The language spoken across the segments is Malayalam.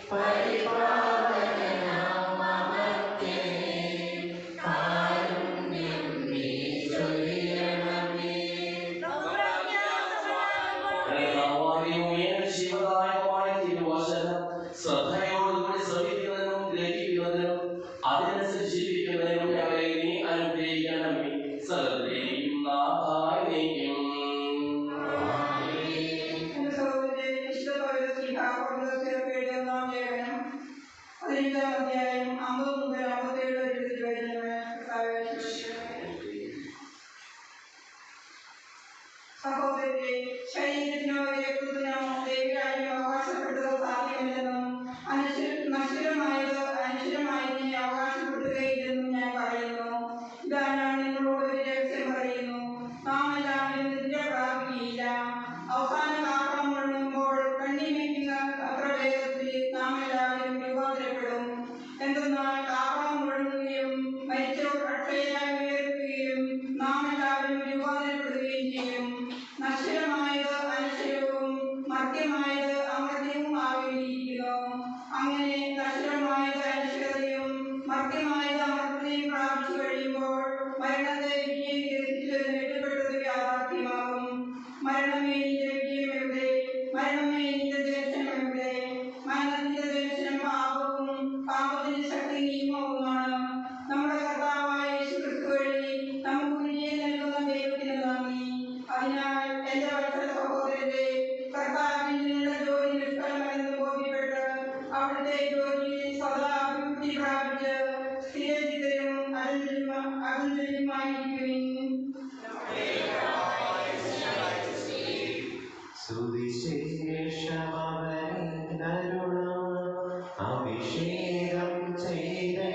പരിപാവന നാമമർത്യനേ അധ്യായം 50 മുതൽ 57 വരെ സഹോദരരെ, ശരീരത്തിനോ രക്തത്തിനോ ദൈവരാജ്യം അവകാശപ്പെട്ടത് സാധ്യമല്ലെന്നും നശ്വരമായത് അനശ്വരമായതിനെ അവകാശപ്പെടുകയില്ലെന്നും ഞാൻ പറയുന്നു. ഇതാ ഞാൻ നിങ്ങളോട് ഒരു രഹസ്യം പറയുന്നു. നാം എല്ലാവരും നിദ്ര പ്രാപിക്കുകയില്ല. അവസാന കാഹളം മുഴങ്ങുമ്പോൾ കണ്ണിമയ്ക്കുന്ന അത്ര വേഗത്തിൽ നാം എല്ലാവരും രൂപാന്തരപ്പെടും. എന്തെന്നാൽ കാഹളം മുഴങ്ങുകയും മരിച്ചവർ അക്ഷയരായി ഉയർത്തുകയും നാം എല്ലാവരും രൂപാന്തരപ്പെടുകയും ചെയ്യും. നശ്വരമായത് അനശ്വരവും മർത്യമായത് അമർത്യവുമായിരിക്കുന്നു. അങ്ങനെ നശ്വരമായത് അനശ്വരതയും മർത്യമായത് അമർത്യതയും പ്രാപിച്ചു കഴിയുമ്പോൾ മരണത്തെ വിജയം ഗ്രഹിച്ചത് യാഥാർത്ഥ്യമാകും. മരണമേ നിന്റെ വിജയം എവിടെ? മരണമേ നിന്റെ ദർശനം എവിടെ? മരണത്തിന്റെ ദർശനം പാപവും പാപത്തിന്റെ ശക്തി നിയമവുമാണ്. നമ്മുടെ കർത്താവായ യേശുക്രിസ്തു വഴി നമുക്ക് വിജയം നൽകുന്ന ദൈവത്തിന് നന്ദി. അതിനാൽ എന്റെ വത്സല സഹോദരരെ, കർത്താവിൽ നിന്നുള്ള ജോലി നിഷ്ഫലമെന്ന് ബോധ്യപ്പെട്ട് അവിടുത്തെ ജോലിയിൽ സദാ അഭിവൃദ്ധി പ്രാപിച്ച് സ്ഥിരചിതരും അചഞ്ചലയുമായിരിക്കുവിൻ. അഭിഷേകം ചെയ്തേ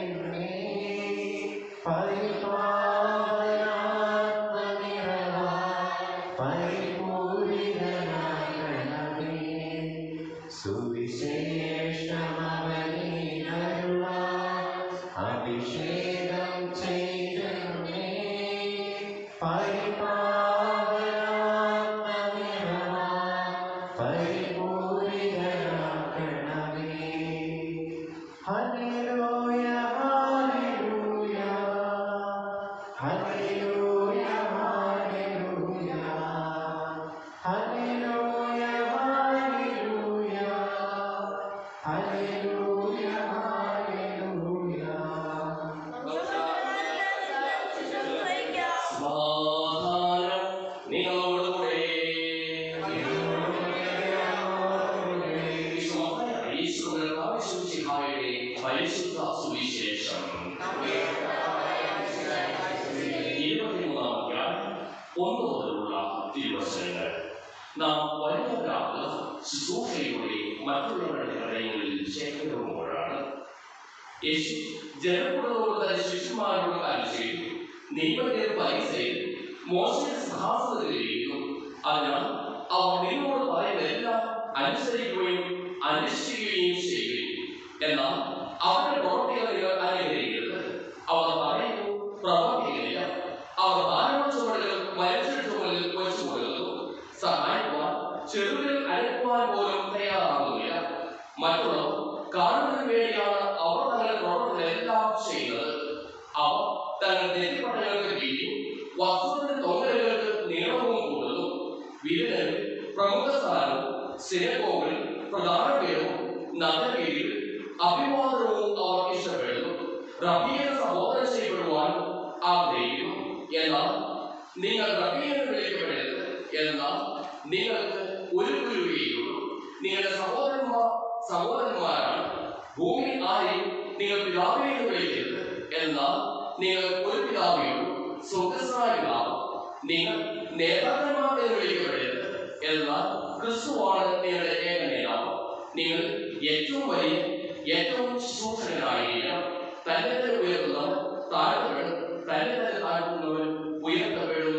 അഭിഷേകം ചെയ്തേ നാം വലിയവരാണ് ശുശ്രൂഷയുടെ മറ്റുള്ളവരുടെ ഹൃദയങ്ങളിൽ ശേഖരവുമ്പോഴാണ് യേശു ജനക്കൂട്ടത്തോട് തന്റെ ശിഷ്യന്മാരോട് ആലോചിച്ചു. നിയമത്തിന്റെ പരീക്ഷയിൽ മോശയുടെ സിംഹാസനത്തിലിരിക്കുന്നു. അതിനാൽ അവർ നിന്നോട് പറയുന്നതെല്ലാം അനുസരിക്കുകയും അനുഷ്ഠിക്കുകയും ചെയ്യുകയും. എന്നാൽ അവരുടെ പ്രവർത്തികളെ അനുകരിക്കരുത്. അവർ പറയുന്നു, പ്രവർത്തിക്കുന്നില്ല. അവർ ധാരാളം ചുമടുകൾ മനുഷ്യരുടെ ചുമലിൽ വെച്ചു കൊടുക്കുന്നു. സഹായിക്കുവാൻ ചെറുവിൽ അനക്കുവാൻ പോലും തയ്യാറാകുന്നില്ല. മറ്റുള്ളവർ കാണുന്നതിന് വേണ്ടിയാണ് അവർ തങ്ങളുടെ പ്രവർത്തനങ്ങളെല്ലാം ചെയ്യുന്നത്. അവർ തങ്ങളുടെ നെറ്റിപ്പട്ടങ്ങൾക്ക് കീഴിൽ വസ്തുവിന്റെ തൊങ്ങലുകൾക്ക് നീളവും കൂടുന്നു. വീടിന് പ്രമുഖ സ്ഥാനവും സിനഗോഗിൽ പ്രധാന പേരും നഗരയിൽ അഭിവാദനവും അവർ ഇഷ്ടപ്പെടുന്നു. റബിയെ സഹോദരൻ ചെയ്യപ്പെടുവാനും ആഗ്രഹിക്കുന്നു. എന്നാൽ നിങ്ങൾ റബിയെന്ന് വിളിക്കപ്പെടരുത്. എന്നാൽ നിങ്ങൾക്ക് ഒരു ഗുരുവേയുള്ളൂ. നിങ്ങളുടെ സഹോദരന്മാരാണ്. ഭൂമിയിൽ ആരെയും നിങ്ങൾ പിതാവേ എന്ന് വിളിക്കരുത്. എന്നാൽ നിങ്ങൾ ഒരു പിതാവേയുള്ളൂ, സ്വർഗ്ഗസ്ഥനായ പിതാവ്. നിങ്ങൾ നേതാക്കന്മാർ എന്ന് വിളിക്കപ്പെടരുത്. എന്നാൽ ക്രിസ്തുവാണ് നിങ്ങളുടെ ഏക നേതാവ്. നിങ്ങൾ ഏറ്റവും വലിയ ഏറ്റവും ശുശ്രൂഷകനായിരിക്കണം. തന്നെ തന്നെ ഉയർത്തുന്നവൻ താഴ്ത്തപ്പെടും, തന്നെ തന്നെ താഴ്ത്തുന്നവൻ ഉയർത്തപ്പെടും.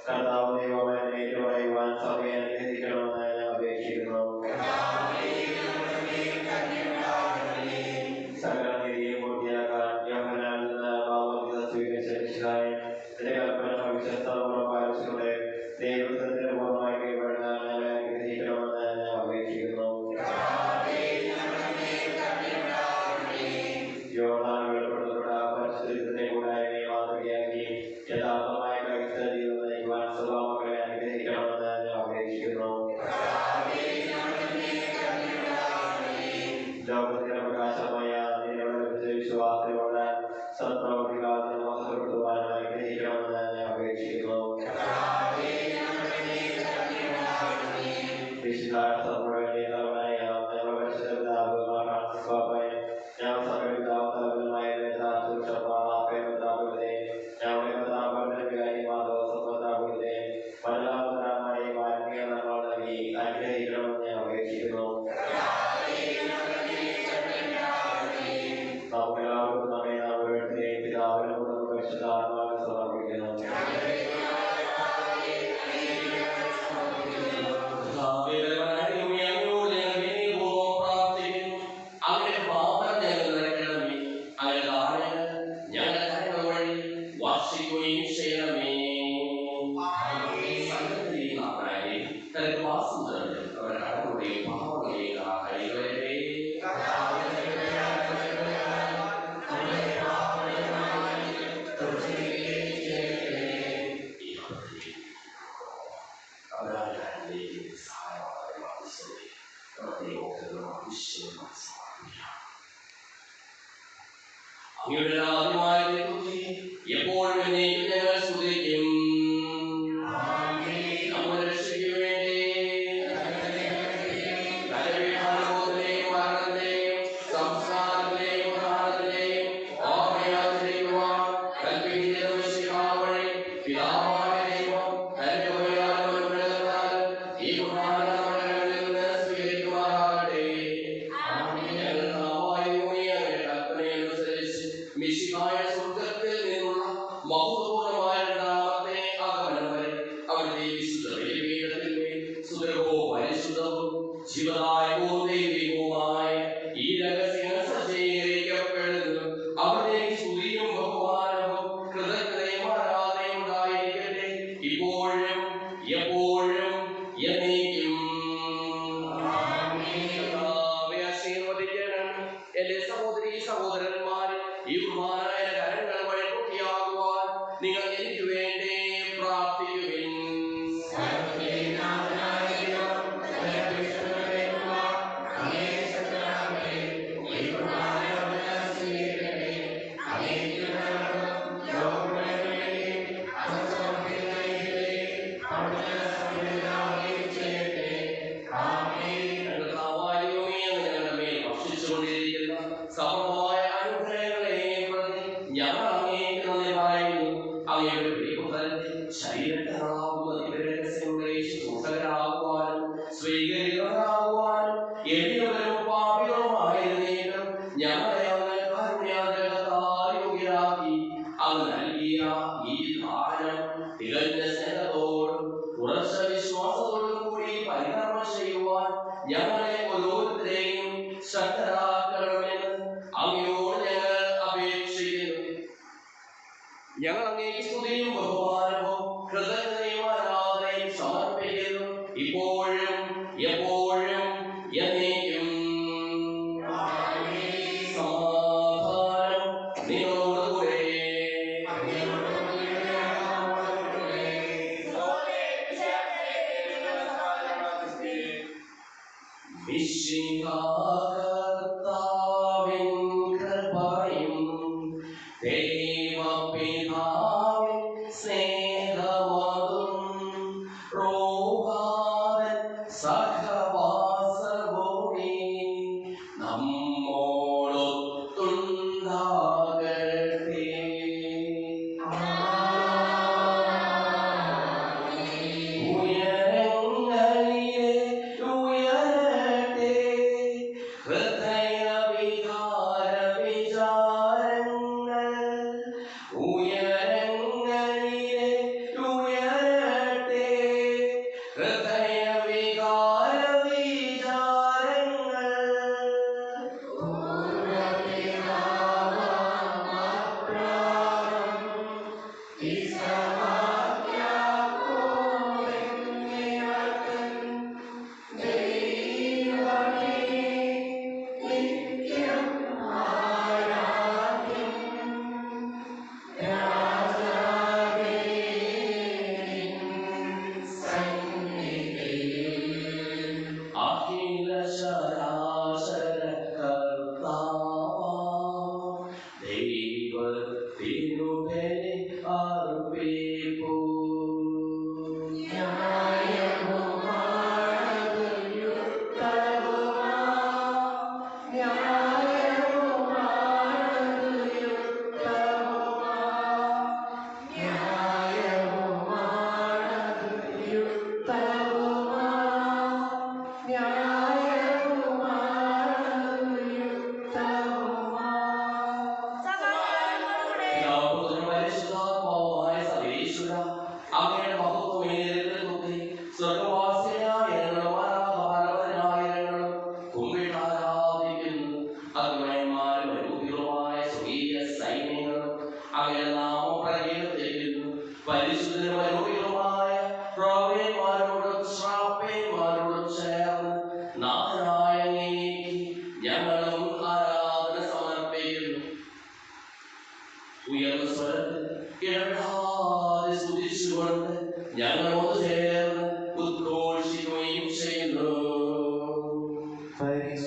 കർത്താവ് ദൈവമേ, പറയുവാൻ സഭയെ അനുഗ്രഹിക്കണമെന്ന് ഞാൻ അപേക്ഷിക്കുന്നു. ലോകത്തിന്റെ പ്രകാശമായ വിശ്വാസത്തിലുള്ള സത്പ്രവർത്തികളാൽ മോശപ്പെടുത്തുവാനായി ഗ്രഹിക്കണമെന്ന് ഞാൻ അപേക്ഷിക്കുന്നു. Hൃദയ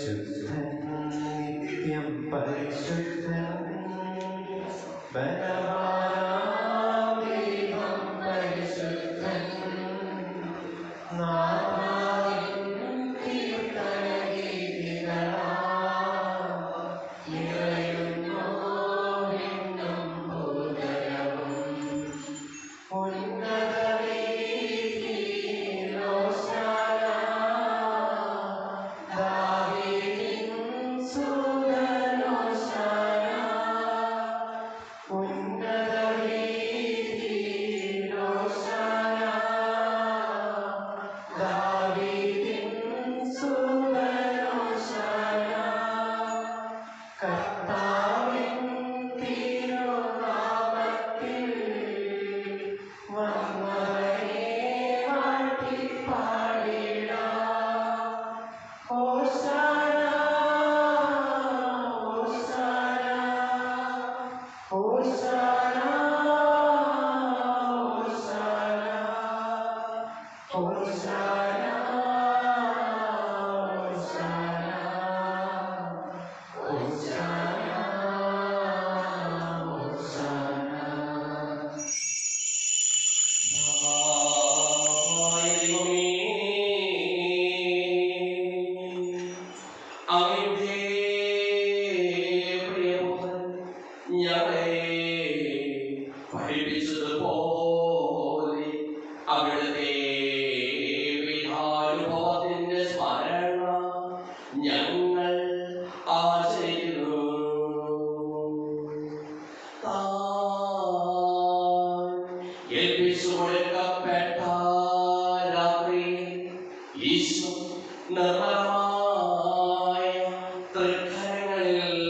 പരിശുദ്ധൻ നിത്യം പരിശുദ്ധൻ ബലവാനാം ദൈവം പരിശുദ്ധൻ നാഥാവിൻ കീർത്തനഗീതികളാൽ നിറയുന്നു വിണ്ണും ഭൂതലവും. ഉന്നത വീഥിയിൽ ഹോശാന, ദാവീദിൻ സുതൻ ഹോശാന. ഉന്നത വീഥിയിൽ ഹോശാന, ദാവീദിൻ സുതൻ ഹോശാന. കർത്താവിൻ തിരുനാമത്തിൽ വന്നവനെ വാഴ്ത്തിപ്പാടിടാം. ഹോശാന, ഹോശാന, ഹോശാന, ഹോശാന, ഹോശാന, ഹോശാന, ഹോശാന. അങ്ങയുടെ പ്രിയപുത്രൻ ഞങ്ങളെ പഠിപ്പിച്ചതുപോലെ അവിടുത്തെ പീഠാനുഭവത്തിന്റെ സ്മരണ ഞങ്ങൾ ആചരിക്കുന്നു. ഏൽപ്പിച്ചു കൊടുക്കപ്പെട്ട രാത്രിയിൽ ഈശോ നിർമ്മലമായ തൃക്കരങ്ങളിൽ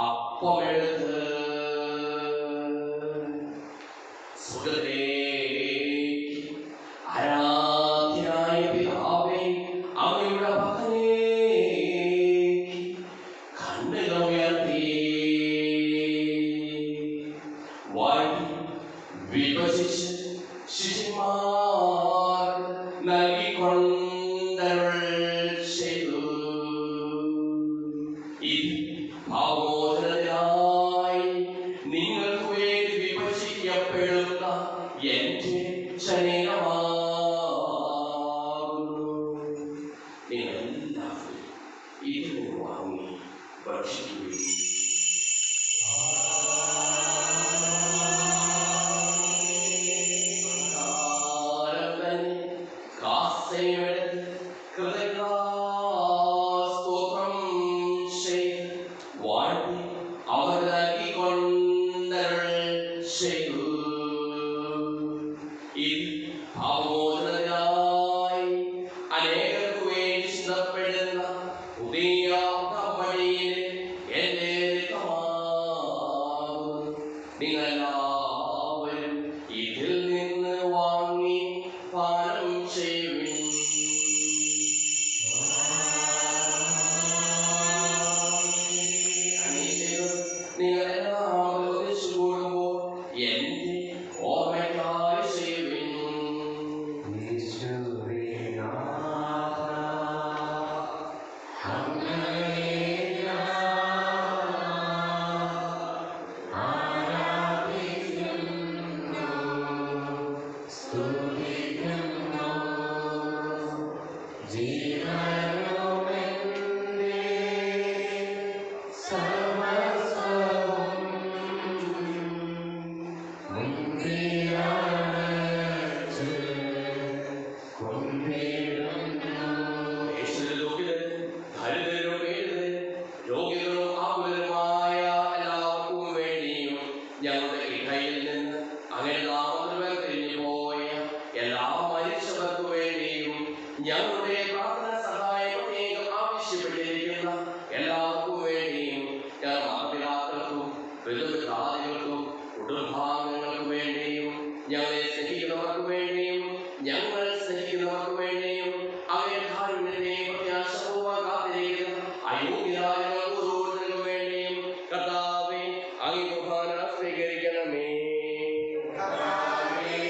അപ്പമെടുത്ത് സുഖത്തേക്ക് ആരാധ്യനായ പിതാവേ, അങ്ങയുടെ പക്കലേക്ക് കണ്ണുകൾ ഉയർത്തി വായി വിഭജിച്ച് ശിശുമാർക്ക് നൽകിക്കൊണ്ടരുൾ ചെയ്തു. ഇത് പാപമോചനത്തിനായി നിങ്ങൾക്ക് വേണ്ടി വിഭജിക്കപ്പെടുന്ന എന്റെ ശരീരമാകുന്നു. നിങ്ങളെല്ലാവരും ഇതിൽ വാങ്ങി ഭക്ഷിക്കുകയും സ്തോത്രം ചെയ്ത് വാഴ്ത്തി അവർ നൽകിക്കൊണ്ടരുൾ ചെയ്തു. ഇത് പാപമോചനത്തിനായി അനേകർക്ക് വേണ്ടി ചിന്തപ്പെടുന്ന പുതിയ ഉടമ്പടിയിലെ എന്റെ രക്തമാകുന്നു. നിങ്ങളെല്ലാവരും ഇതിൽ നിന്ന് വാങ്ങി പാനം ചെയ്യുവിൻ. നിങ്ങളെല്ലാവരും ഒന്നിച്ചു കൂടുമ്പോൾ എന്റെ ഓർമ്മയ്ക്കായി ചെയ്യുവിൻ. ഞങ്ങളുടെ ഇടയിൽ നിന്ന് അങ്ങനെ നാമത്തിൽ തിരിഞ്ഞു പോയ എല്ലാ മരിച്ചവർക്ക് വേണ്ടിയും ഞങ്ങളുടെ പ്രാർത്ഥന സഹായം പ്രത്യേകം ആവശ്യപ്പെട്ടിരിക്കുന്ന എല്ലാവർക്കും വേണ്ടിയും ഞാൻ മാതാപിതാക്കൾക്കും ബന്ധുമിത്രാദികൾക്കും കുടുംബാംഗങ്ങൾക്ക് വേണ്ടിയും ഞങ്ങളെ സ്നേഹിക്കുന്നവർക്ക് വേണ്ടിയും ഞങ്ങൾ സ്നേഹിക്കുന്നവർക്ക് വേണ്ടിയും അവരെ കാരുണ്യത്തെ പ്രത്യാശപൂർവ്വം കാത്തിരിക്കുന്ന അയോഗ്യരായ ഓരോരുത്തർക്കും വേണ്ടിയും കർത്താവേ അങ്ങ് കുർബാന സ്വീകരിക്കണമേ. കർത്താവേ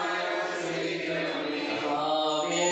പരിശുദ്ധാത്മാവേ,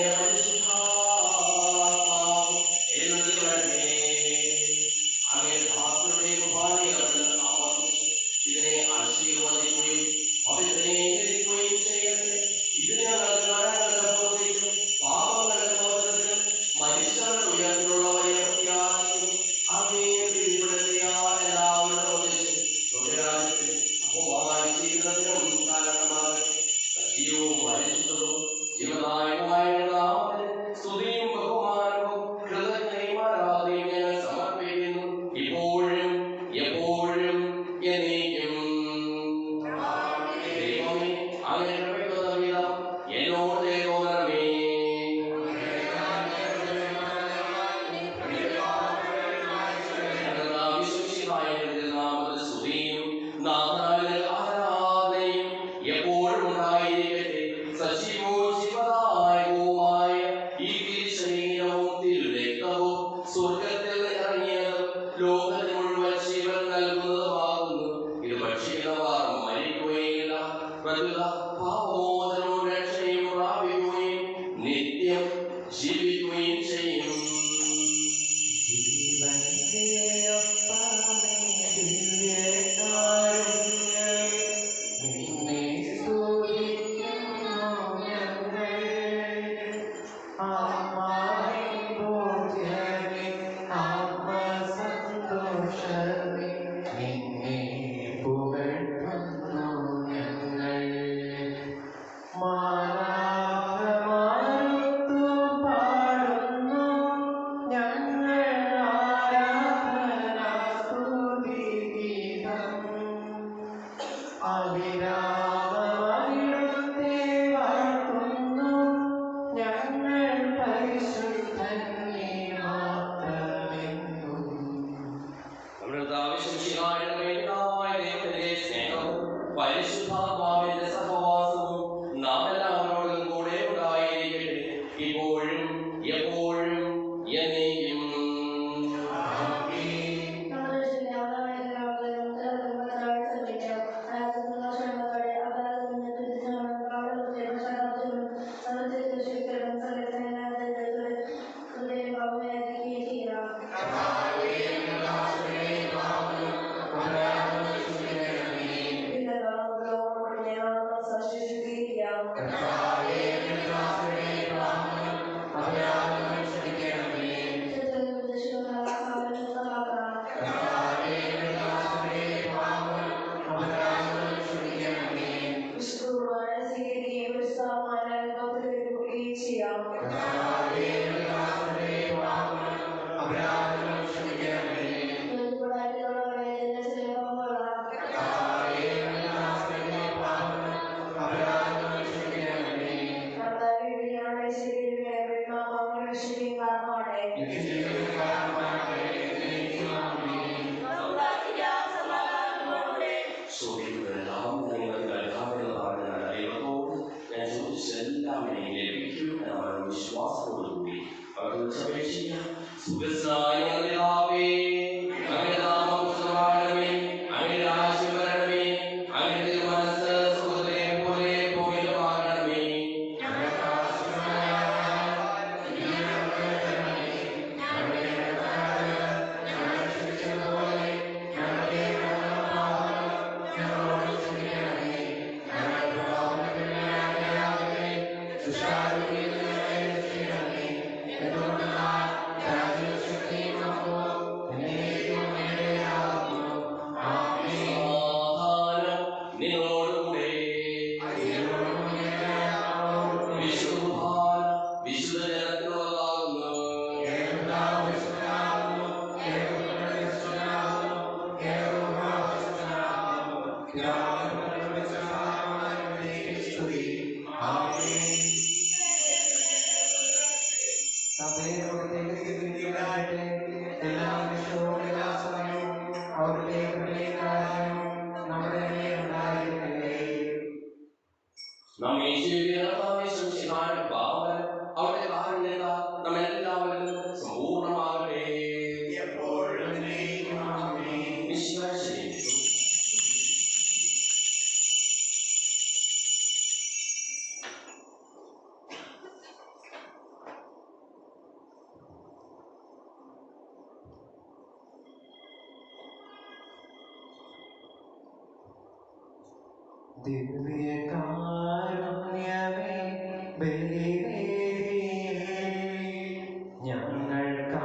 ഞങ്ങൾക്കായി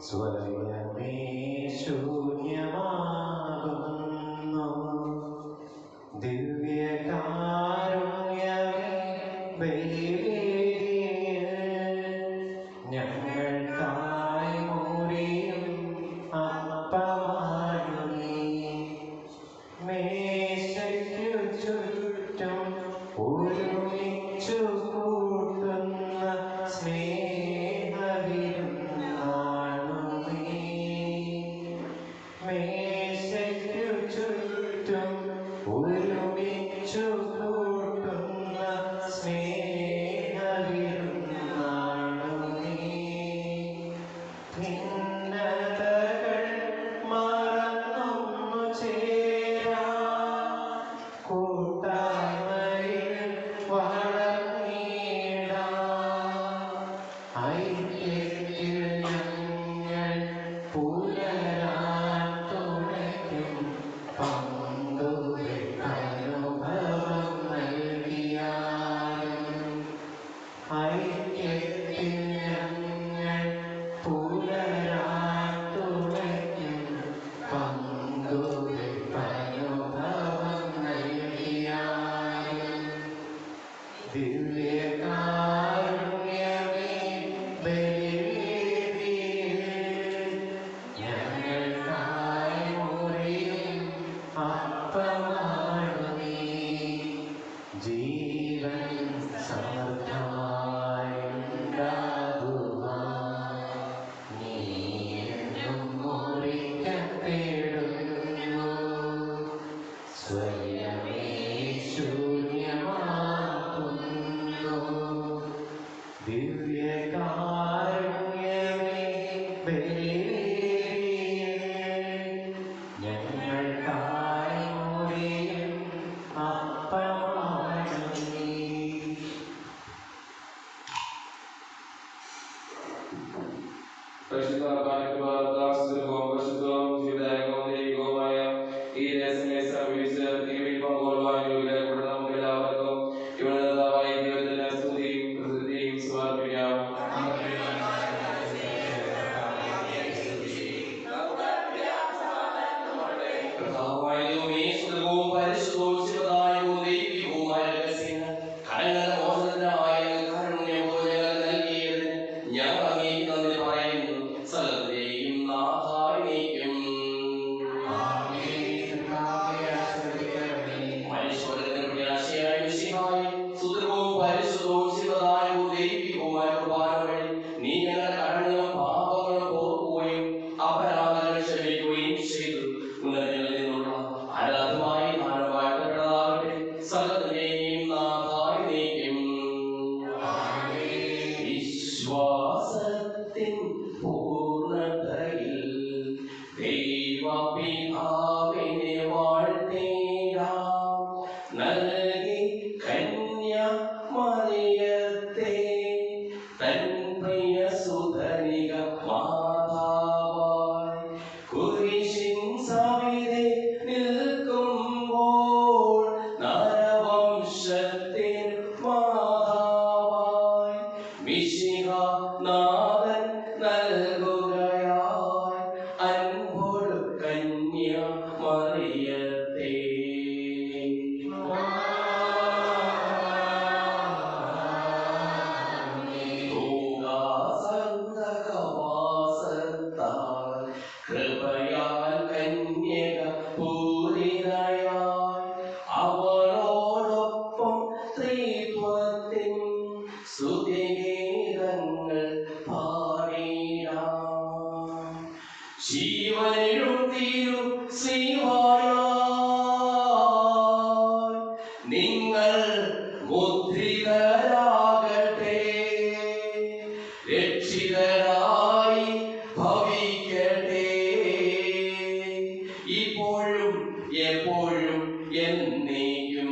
സ്വയമേ ശൂന്യമാകുന്നു. ദിവ്യകാരുണ്യമേ ബലിവേദിയിൽ ഞങ്ങൾക്കായി മുറിയും അപ്പമാണു നീ. മേശയ്ക്കു ചുറ്റും ഒരുമിച്ചു കൂട്ടുന്ന സ്നേഹവിരുന്നാണു നീ. മേശയ്ക്കു ചുറ്റും ഒരുമിച്ചു കൂട്ടുന്ന സ്നേഹവിരുന്നാണു നീ. ഭിന്നതകൾ മറന്നൊന്നു ചേരാം, കൂട്ടായ്മയിൽ വളർന്നിടാം. ഐക്യത്തിൽ ഞങ്ങൾ പുലരാൻ തുണയ്ക്കും പങ്കുവെപ്പനുഭവം നൽകിയാലും. ഐക്യത്തിൽ ഞങ്ങൾ പുലരാൻ തുണയ്ക്കും പങ്കുവെപ്പനുഭവം നൽകിയാലും. ദിവ്യകാരുണ്യമേ ബലിവേദിയിൽ ഞങ്ങൾക്കായി മുറിയും അപ്പമാണു നീ. ജീവൻ സമൃദ്ധമായുണ്ടാകുവാൻ നീ എന്നും മുറിക്കപ്പെടുന്നു. സ്വയമേ ശൂന്യമാകുന്നു. ദിവ്യകാരുണ്യമേ ബലിവേദിയിൽ ഞങ്ങൾക്കായി മുറിയും അപ്പമാണു നീ. വിശ്വാസത്തിൻ പൂർണ്ണതയിൽ ദൈവപിതാവിനെ വാഴ്ത്തിടാം. നൽകി കന്യാമറിയത്തെ തൻ പ്രിയസുതനിക മാതാവായി കുരിശിൻ സവിധേ നിൽക്കുമ്പോൾ നരവംശത്തിൻ മാതാവായി മിശിഹാനാഥൻ നൽകുകയായി അൻപോടു കന്യാമറിയത്തെ. കൃപയാൽ കന്യക പൂരിതയായി അവളോടൊപ്പം ത്രിത്വത്തിൻ സ്തുതിഗീതങ്ങൾ പാടിടാം. ജീവനും തിരു ശ്രീവായാൽ നിങ്ങൾ മുദ്രിതരാകട്ടെ. രക്ഷിതരായി ഭവിക്കട്ടെ ഇപ്പോഴും എപ്പോഴും എന്നേക്കും.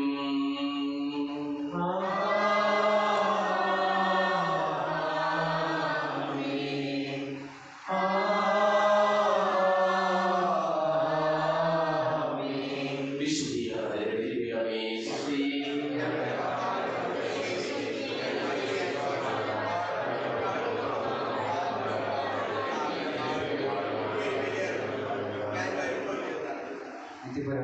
യുക്തിപരമായ